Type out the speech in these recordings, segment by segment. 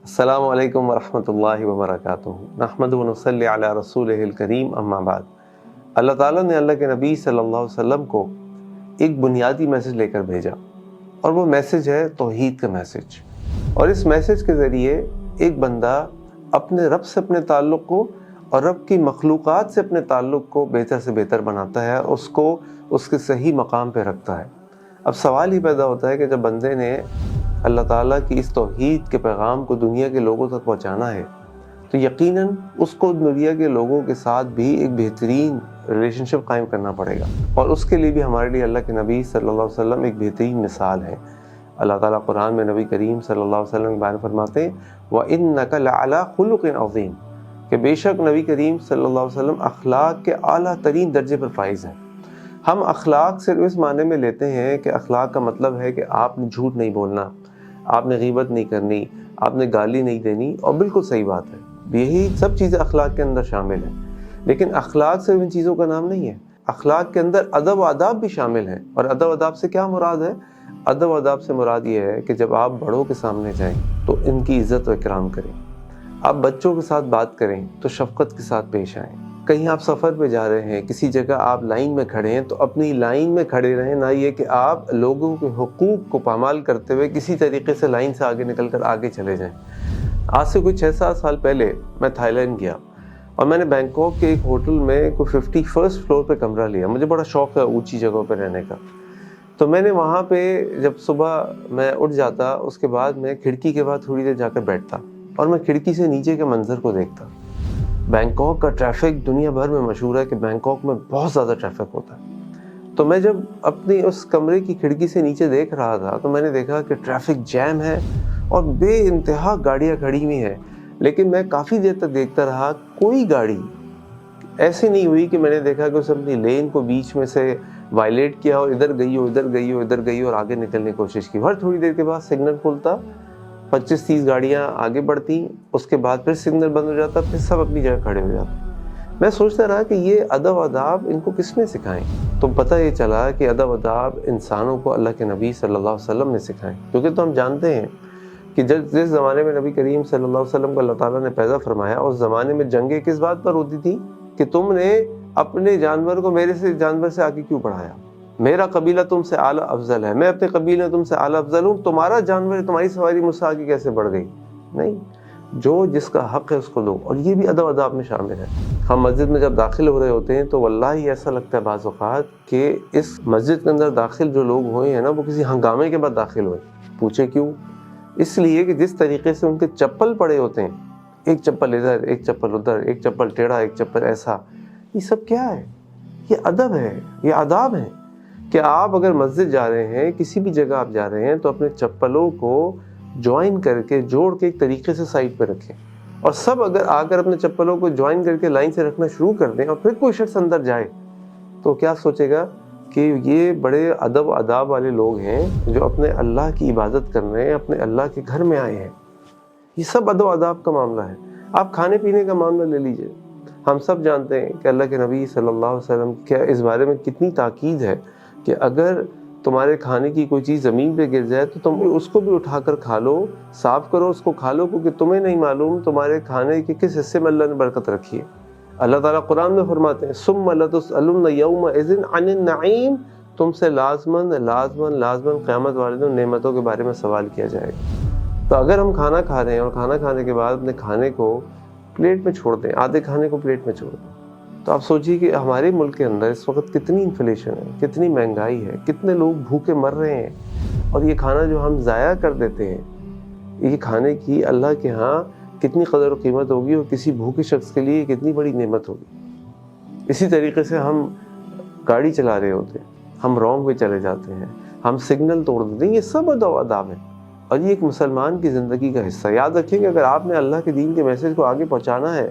السلام علیکم ورحمۃ اللہ وبرکاتہ۔ نحمد و نصلی علی رسولہ الکریم، اما بعد۔ اللہ تعالیٰ نے اللہ کے نبی صلی اللہ علیہ وسلم کو ایک بنیادی میسج لے کر بھیجا، اور وہ میسج ہے توحید کا میسج۔ اور اس میسج کے ذریعے ایک بندہ اپنے رب سے اپنے تعلق کو اور رب کی مخلوقات سے اپنے تعلق کو بہتر سے بہتر بناتا ہے، اس کو اس کے صحیح مقام پہ رکھتا ہے۔ اب سوال ہی پیدا ہوتا ہے کہ جب بندے نے اللہ تعالیٰ کی اس توحید کے پیغام کو دنیا کے لوگوں تک پہنچانا ہے تو یقیناً اس کو دنیا کے لوگوں کے ساتھ بھی ایک بہترین ریلیشن شپ قائم کرنا پڑے گا، اور اس کے لیے بھی ہمارے لیے اللہ کے نبی صلی اللہ علیہ وسلم ایک بہترین مثال ہے۔ اللہ تعالیٰ قرآن میں نبی کریم صلی اللہ علیہ وسلم کے بارے میں فرماتے ہیں وَإِنَّكَ لَعَلَىٰ خُلُقٍ عَظِيمٍ، کہ بے شک نبی کریم صلی اللہ علیہ وسلم اخلاق کے اعلیٰ ترین درجے پر فائز ہیں۔ ہم اخلاق صرف اس معنی میں لیتے ہیں کہ اخلاق کا مطلب ہے کہ آپ نے جھوٹ نہیں بولنا، آپ نے غیبت نہیں کرنی، آپ نے گالی نہیں دینی، اور بالکل صحیح بات ہے، یہی سب چیزیں اخلاق کے اندر شامل ہیں۔ لیکن اخلاق صرف ان چیزوں کا نام نہیں ہے، اخلاق کے اندر ادب و آداب بھی شامل ہیں۔ اور ادب و آداب سے کیا مراد ہے؟ ادب و آداب سے مراد یہ ہے کہ جب آپ بڑوں کے سامنے جائیں تو ان کی عزت و اکرام کریں، آپ بچوں کے ساتھ بات کریں تو شفقت کے ساتھ پیش آئیں، کہیں آپ سفر پہ جا رہے ہیں، کسی جگہ آپ لائن میں کھڑے ہیں تو اپنی لائن میں کھڑے رہیں، نہ یہ کہ آپ لوگوں کے حقوق کو پامال کرتے ہوئے کسی طریقے سے لائن سے آگے نکل کر آگے چلے جائیں۔ آج سے کوئی 6-7 سال پہلے میں تھائی لینڈ گیا، اور میں نے بینکاک کے ایک ہوٹل میں کوئی 51 فلور پہ کمرہ لیا۔ مجھے بڑا شوق ہے اونچی جگہوں پہ رہنے کا، تو میں نے وہاں پہ جب صبح میں اٹھ جاتا، اس کے بعد میں کھڑکی کے بعد تھوڑی دیر جا کر بیٹھتا، اور میں کھڑکی سے نیچے کے منظر کو دیکھتا۔ بینکاک کا ٹریفک دنیا بھر میں مشہور ہے کہ بینکاک میں بہت زیادہ ٹریفک ہوتا ہے۔ تو میں جب اپنی اس کمرے کی کھڑکی سے نیچے دیکھ رہا تھا تو میں نے دیکھا کہ ٹریفک جیم ہے اور بے انتہا گاڑیاں کھڑی ہوئی ہیں، لیکن میں کافی دیر تک دیکھتا رہا، کوئی گاڑی ایسی نہیں ہوئی کہ میں نے دیکھا کہ اس اپنی لین کو بیچ میں سے وائلیٹ کیا اور ادھر گئی ادھر گئی اور آگے نکلنے کی کوشش کی۔ ہر تھوڑی دیر کے بعد سگنل کھلتا، 25-30 گاڑیاں آگے بڑھتی، اس کے بعد پھر سگنل بند ہو جاتا، پھر سب اپنی جگہ کھڑے ہو جاتے۔ میں سوچتا رہا کہ یہ ادب آداب ان کو کس نے سکھائیں؟ تو پتہ یہ چلا کہ ادب آداب انسانوں کو اللہ کے نبی صلی اللہ علیہ وسلم نے سکھائیں، کیونکہ تو ہم جانتے ہیں کہ جس زمانے میں نبی کریم صلی اللہ علیہ وسلم کو اللہ تعالیٰ نے پیدا فرمایا، اس زمانے میں جنگیں کس بات پر ہوتی تھی کہ تم نے اپنے جانور کو میرے جانور سے آگے کیوں بڑھایا؟ میرا قبیلہ تم سے اعلیٰ افضل ہے، میں اپنے قبیلے میں تم سے اعلیٰ افضل ہوں، تمہارا جانور تمہاری سواری مجھ سے آگے کیسے بڑھ گئی؟ نہیں، جو جس کا حق ہے اس کو دو، اور یہ بھی ادب آداب میں شامل ہے۔ ہم مسجد میں جب داخل ہو رہے ہوتے ہیں تو واللہ ایسا لگتا ہے بعض اوقات کہ اس مسجد کے اندر داخل جو لوگ ہوئے ہیں نا، وہ کسی ہنگامے کے بعد داخل ہوئے۔ پوچھے کیوں؟ اس لیے کہ جس طریقے سے ان کے چپل پڑے ہوتے ہیں، ایک چپل ادھر، ایک چپل ادھر، ایک چپل ٹیڑھا، ایک چپل ایسا، یہ سب کیا ہے؟ یہ ادب ہے، یہ آداب ہے کہ آپ اگر مسجد جا رہے ہیں، کسی بھی جگہ آپ جا رہے ہیں تو اپنے چپلوں کو جوائن کر کے، جوڑ کے ایک طریقے سے سائڈ پہ رکھیں، اور سب اگر آ کر اپنے چپلوں کو جوائن کر کے لائن سے رکھنا شروع کر دیں، اور پھر کوئی شخص اندر جائے تو کیا سوچے گا کہ یہ بڑے ادب و آداب والے لوگ ہیں جو اپنے اللہ کی عبادت کر رہے ہیں، اپنے اللہ کے گھر میں آئے ہیں۔ یہ سب ادب و آداب کا معاملہ ہے۔ آپ کھانے پینے کا معاملہ لے لیجئے، ہم سب جانتے ہیں کہ اللہ کے نبی صلی اللہ علیہ وسلم کیا اس بارے میں کتنی تاکید ہے کہ اگر تمہارے کھانے کی کوئی چیز زمین پہ گر جائے تو تم اس کو بھی اٹھا کر کھا لو، صاف کرو، اس کو کھا لو، کیونکہ تمہیں نہیں معلوم تمہارے کھانے کے کس حصے میں اللہ نے برکت رکھی ہے۔ اللہ تعالیٰ قرآن میں فرماتے ہیں ثم لتسألن یومئذ عن النعیم، تم سے لازماً قیامت والے دن نعمتوں کے بارے میں سوال کیا جائے گا۔ تو اگر ہم کھانا کھا رہے ہیں اور کھانا کھانے کے بعد اپنے کھانے کو پلیٹ میں چھوڑ دیں، آدھے کھانے کو پلیٹ میں چھوڑ دیں، تو آپ سوچیے کہ ہمارے ملک کے اندر اس وقت کتنی انفلیشن ہے، کتنی مہنگائی ہے، کتنے لوگ بھوکے مر رہے ہیں، اور یہ کھانا جو ہم ضائع کر دیتے ہیں، یہ کھانے کی اللہ کے ہاں کتنی قدر و قیمت ہوگی، اور کسی بھوکے شخص کے لیے کتنی بڑی نعمت ہوگی۔ اسی طریقے سے ہم گاڑی چلا رہے ہوتے ہیں، ہم رانگ وے چلے جاتے ہیں، ہم سگنل توڑ دیتے ہیں، یہ سب ادب و آداب ہے، اور یہ ایک مسلمان کی زندگی کا حصہ ہے۔ یاد رکھیں کہ اگر آپ نے اللہ کے دین کے میسج کو آگے پہنچانا ہے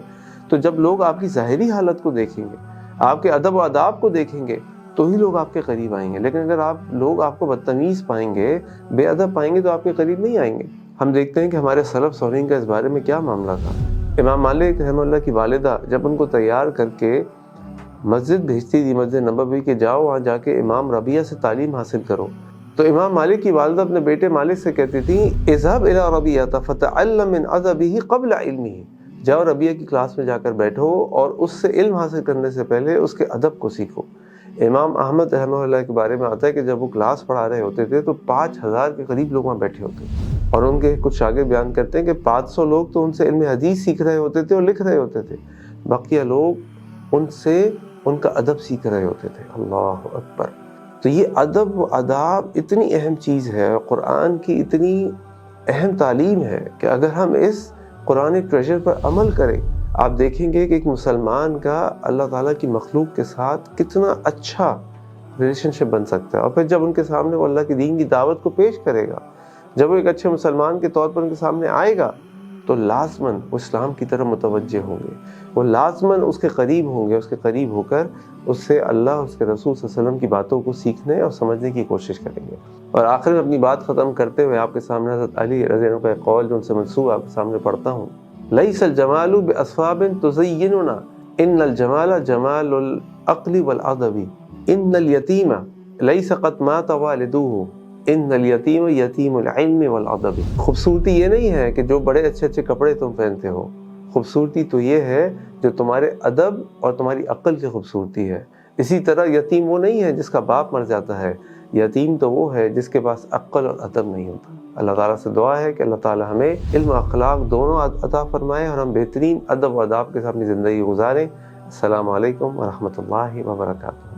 تو جب لوگ آپ کی ظاہری حالت کو دیکھیں گے، آپ کے ادب و آداب کو دیکھیں گے، تو ہی لوگ آپ کے قریب آئیں گے۔ لیکن اگر لوگ آپ کو بدتمیز پائیں گے، بے ادب پائیں گے، تو آپ کے قریب نہیں آئیں گے۔ ہم دیکھتے ہیں کہ ہمارے سلف صالحین کا اس بارے میں کیا معاملہ تھا۔ امام مالک رحمہ اللہ کی والدہ جب ان کو تیار کر کے مسجد بھیجتی تھی، مسجد نبوی، کہ جاؤ وہاں جا کے امام ربیعہ سے تعلیم حاصل کرو، تو امام مالک کی والدہ اپنے بیٹے مالک سے کہتی تھی اذهب الى ربیعہ فتعلم من ادبہ قبل علمہ، جاؤ ربیعہ کی کلاس میں جا کر بیٹھو اور اس سے علم حاصل کرنے سے پہلے اس کے ادب کو سیکھو۔ امام احمد رحمہ اللہ کے بارے میں آتا ہے کہ جب وہ کلاس پڑھا رہے ہوتے تھے تو 5000 کے قریب لوگ وہاں بیٹھے ہوتے تھے، اور ان کے کچھ شاگرد بیان کرتے ہیں کہ 500 لوگ تو ان سے علم حدیث سیکھ رہے ہوتے تھے اور لکھ رہے ہوتے تھے، بقیہ لوگ ان سے ان کا ادب سیکھ رہے ہوتے تھے۔ اللہ اکبر! تو یہ ادب و آداب اتنی اہم چیز ہے، قرآن کی اتنی اہم تعلیم ہے کہ اگر ہم اس قرآن ٹریجر پر عمل کریں، آپ دیکھیں گے کہ ایک مسلمان کا اللہ تعالیٰ کی مخلوق کے ساتھ کتنا اچھا ریلیشن شپ بن سکتا ہے، اور پھر جب ان کے سامنے وہ اللہ کی دین کی دعوت کو پیش کرے گا، جب وہ ایک اچھے مسلمان کے طور پر ان کے سامنے آئے گا تو لازماً وہ اسلام کی طرف متوجہ ہوں گے، وہ لازماً اس کے قریب ہوں گے، اس کے قریب ہو کر اس سے اللہ، اس کے رسول صلی اللہ علیہ وسلم کی باتوں کو سیکھنے اور سمجھنے کی کوشش کریں گے۔ اور آخر میں اپنی بات ختم کرتے ہوئے آپ کے سامنے حضرت علی رضی اللہ عنہ کا ایک قول جو ان سے منسوب آپ کے سامنے پڑھتا ہوں، لیس الجمال باصفاب تزیننا ان الجمال جمال العقل والادب ان الیتیم لیس قد مات والدوہ ان الیتیم یتیم العلم والادب۔ خوبصورتی یہ نہیں ہے کہ جو بڑے اچھے اچھے کپڑے تم پہنتے ہو، خوبصورتی تو یہ ہے جو تمہارے ادب اور تمہاری عقل کی خوبصورتی ہے۔ اسی طرح یتیم وہ نہیں ہے جس کا باپ مر جاتا ہے، یتیم تو وہ ہے جس کے پاس عقل اور ادب نہیں ہوتا۔ اللہ تعالیٰ سے دعا ہے کہ اللہ تعالیٰ ہمیں علم و اخلاق دونوں عطا فرمائے اور ہم بہترین ادب و آداب کے ساتھ اپنی زندگی گزاریں۔ السلام علیکم ورحمۃ اللہ وبرکاتہ۔